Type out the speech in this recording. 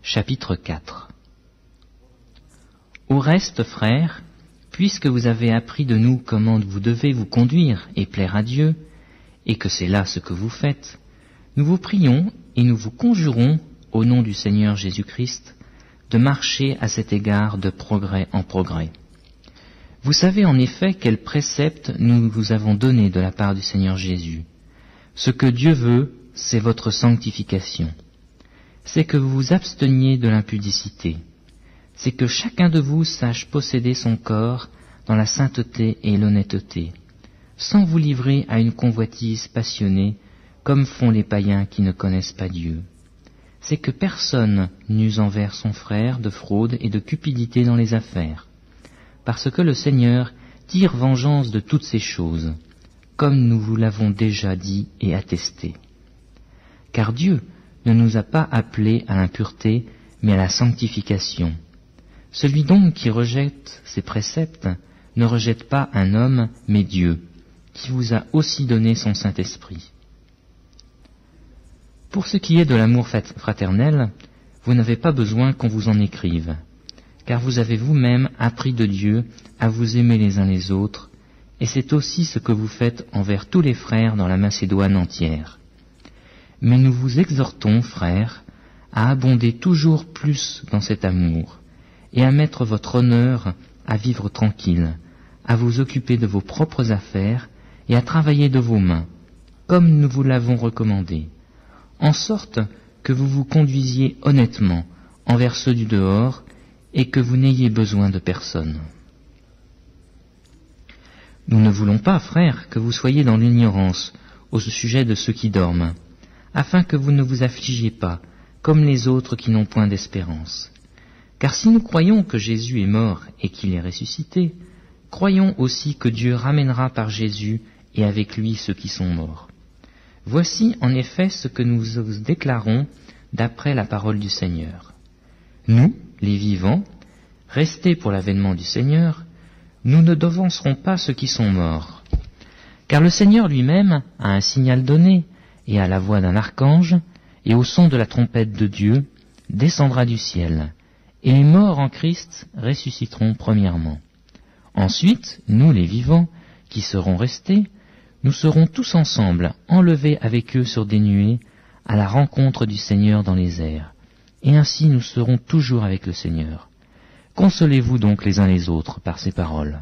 Chapitre 4. Au reste, frères, puisque vous avez appris de nous comment vous devez vous conduire et plaire à Dieu, et que c'est là ce que vous faites, nous vous prions et nous vous conjurons, au nom du Seigneur Jésus-Christ, de marcher à cet égard de progrès en progrès. Vous savez en effet quels préceptes nous vous avons donnés de la part du Seigneur Jésus. Ce que Dieu veut, c'est votre sanctification. C'est que vous vous absteniez de l'impudicité. C'est que chacun de vous sache posséder son corps dans la sainteté et l'honnêteté, sans vous livrer à une convoitise passionnée, comme font les païens qui ne connaissent pas Dieu. C'est que personne n'use envers son frère de fraude et de cupidité dans les affaires, parce que le Seigneur tire vengeance de toutes ces choses, comme nous vous l'avons déjà dit et attesté. Car Dieu ne nous a pas appelés à l'impureté, mais à la sanctification. Celui donc qui rejette ces préceptes ne rejette pas un homme, mais Dieu, qui vous a aussi donné son Saint-Esprit. Pour ce qui est de l'amour fraternel, vous n'avez pas besoin qu'on vous en écrive, car vous avez vous-même appris de Dieu à vous aimer les uns les autres, et c'est aussi ce que vous faites envers tous les frères dans la Macédoine entière. Mais nous vous exhortons, frères, à abonder toujours plus dans cet amour, et à mettre votre honneur à vivre tranquille, à vous occuper de vos propres affaires et à travailler de vos mains, comme nous vous l'avons recommandé, en sorte que vous vous conduisiez honnêtement envers ceux du dehors et que vous n'ayez besoin de personne. Nous ne voulons pas, frères, que vous soyez dans l'ignorance au sujet de ceux qui dorment, afin que vous ne vous affligiez pas, comme les autres qui n'ont point d'espérance. Car si nous croyons que Jésus est mort et qu'il est ressuscité, croyons aussi que Dieu ramènera par Jésus et avec lui ceux qui sont morts. Voici en effet ce que nous vous déclarons d'après la parole du Seigneur. Nous, les vivants, restés pour l'avènement du Seigneur, nous ne devancerons pas ceux qui sont morts. Car le Seigneur lui-même a un signal donné, et à la voix d'un archange, et au son de la trompette de Dieu, descendra du ciel, et les morts en Christ ressusciteront premièrement. Ensuite, nous les vivants, qui serons restés, nous serons tous ensemble enlevés avec eux sur des nuées, à la rencontre du Seigneur dans les airs, et ainsi nous serons toujours avec le Seigneur. Consolez-vous donc les uns les autres par ces paroles.